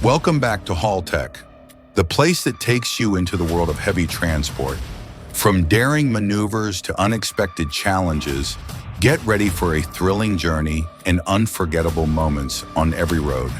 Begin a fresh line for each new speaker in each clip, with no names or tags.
Welcome back to Haul Tech, the place that takes you into the world of heavy transport. From daring maneuvers to unexpected challenges, get ready for a thrilling journey and unforgettable moments on every road.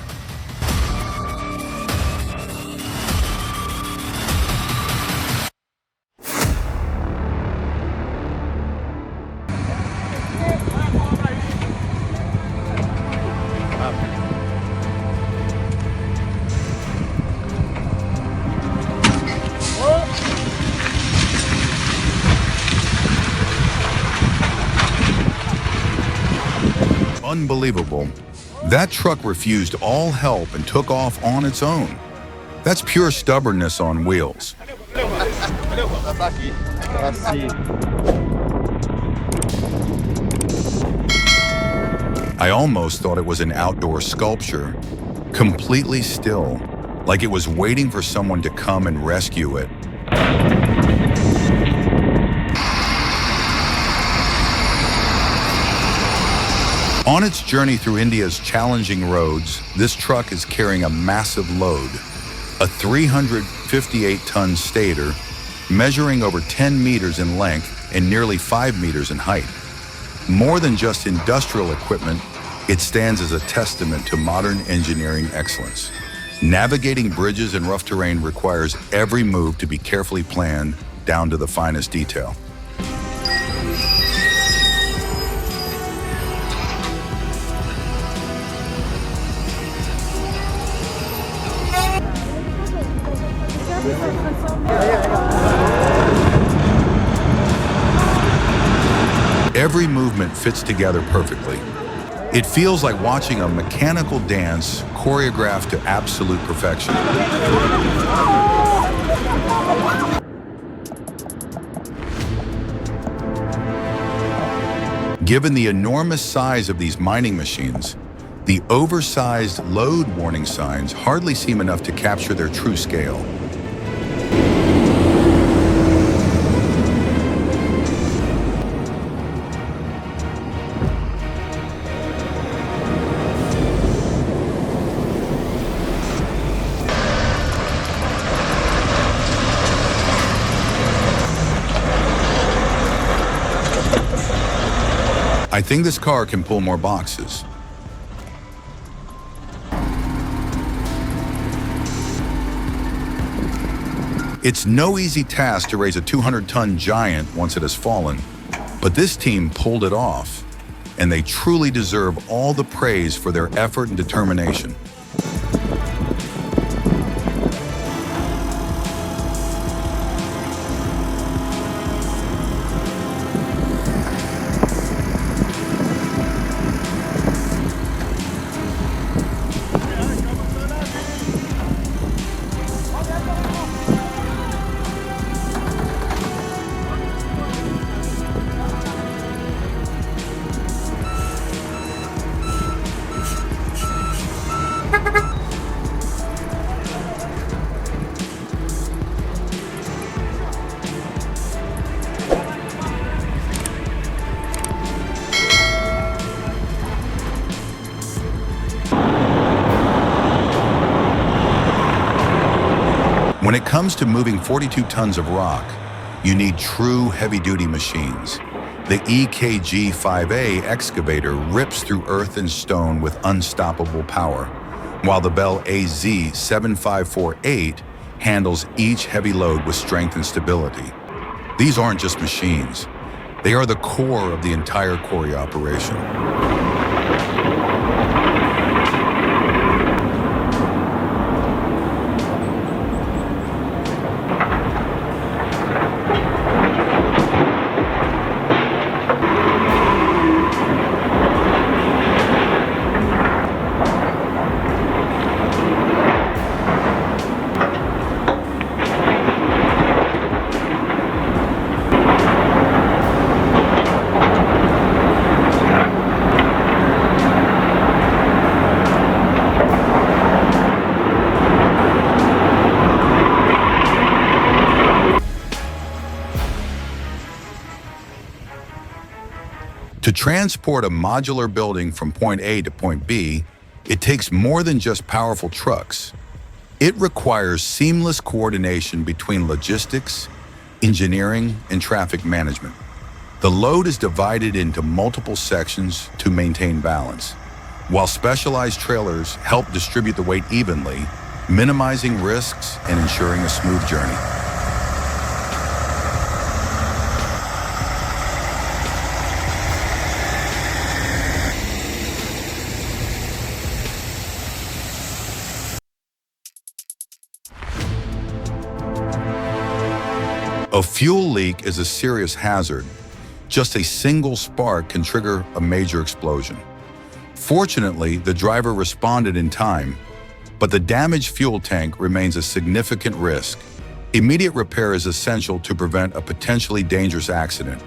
Unbelievable. That truck refused all help and took off on its own. That's pure stubbornness on wheels. I almost thought it was an outdoor sculpture, completely still, like it was waiting for someone to come and rescue it. On its journey through India's challenging roads, this truck is carrying a massive load, a 358-ton stator measuring over 10 meters in length and nearly 5 meters in height. More than just industrial equipment, it stands as a testament to modern engineering excellence. Navigating bridges and rough terrain requires every move to be carefully planned down to the finest detail. Every movement fits together perfectly. It feels like watching a mechanical dance choreographed to absolute perfection. Given the enormous size of these mining machines, the oversized load warning signs hardly seem enough to capture their true scale. I think this car can pull more boxes. It's no easy task to raise a 200-ton giant once it has fallen, but this team pulled it off, and they truly deserve all the praise for their effort and determination. When it comes to moving 42 tons of rock, you need true heavy-duty machines. The EKG-5A excavator rips through earth and stone with unstoppable power, while the Bell AZ-7548 handles each heavy load with strength and stability. These aren't just machines. They are the core of the entire quarry operation. To transport a modular building from point A to point B, it takes more than just powerful trucks. It requires seamless coordination between logistics, engineering, and traffic management. The load is divided into multiple sections to maintain balance, while specialized trailers help distribute the weight evenly, minimizing risks and ensuring a smooth journey. A fuel leak is a serious hazard. Just a single spark can trigger a major explosion. Fortunately, the driver responded in time, but the damaged fuel tank remains a significant risk. Immediate repair is essential to prevent a potentially dangerous accident.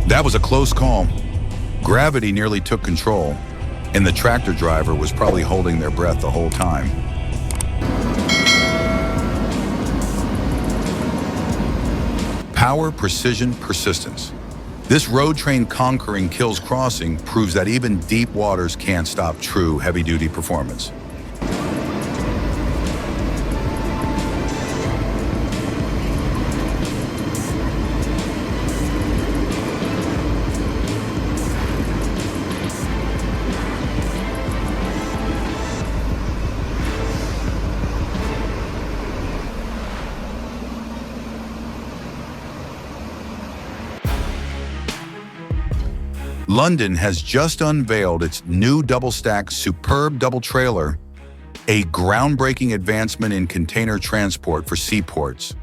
That was a close call. Gravity nearly took control, and the tractor driver was probably holding their breath the whole time. Power, precision, persistence. This road train conquering Kills Crossing proves that even deep waters can't stop true heavy-duty performance. London has just unveiled its new double-stack superb double trailer, a groundbreaking advancement in container transport for seaports.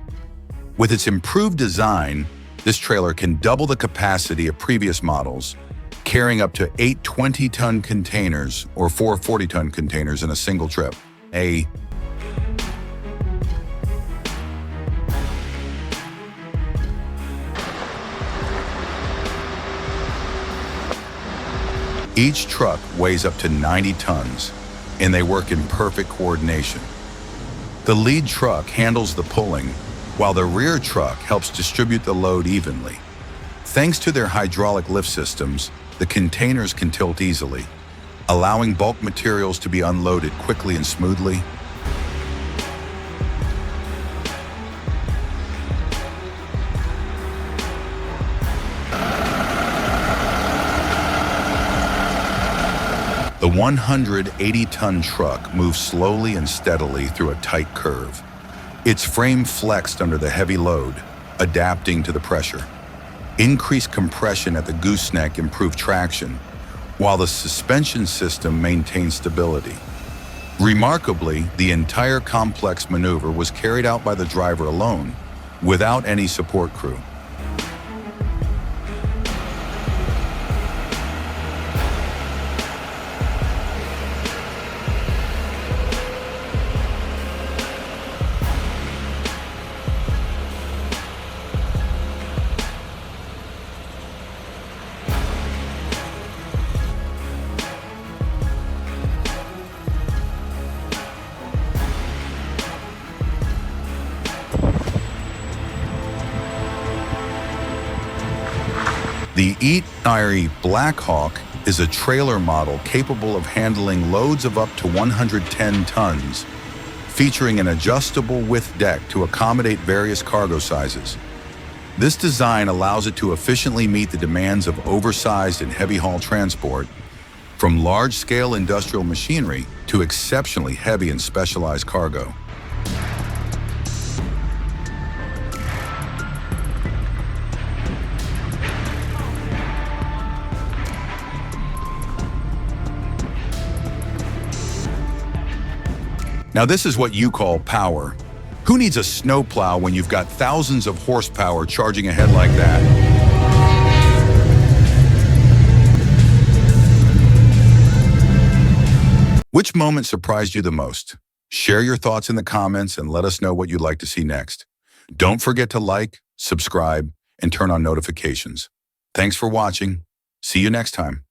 With its improved design, this trailer can double the capacity of previous models, carrying up to 8 20-ton containers or 4 40-ton containers in a single trip. Each truck weighs up to 90 tons, and they work in perfect coordination. The lead truck handles the pulling, while the rear truck helps distribute the load evenly. Thanks to their hydraulic lift systems, the containers can tilt easily, allowing bulk materials to be unloaded quickly and smoothly. The 180-ton truck moves slowly and steadily through a tight curve. Its frame flexed under the heavy load, adapting to the pressure. Increased compression at the gooseneck improved traction, while the suspension system maintained stability. Remarkably, the entire complex maneuver was carried out by the driver alone, without any support crew. The Eat-Irie Blackhawk is a trailer model capable of handling loads of up to 110 tons, featuring an adjustable width deck to accommodate various cargo sizes. This design allows it to efficiently meet the demands of oversized and heavy-haul transport, from large-scale industrial machinery to exceptionally heavy and specialized cargo. Now this is what you call power. Who needs a snowplow when you've got thousands of horsepower charging ahead like that? Which moment surprised you the most? Share your thoughts in the comments and let us know what you'd like to see next. Don't forget to like, subscribe, and turn on notifications. Thanks for watching. See you next time.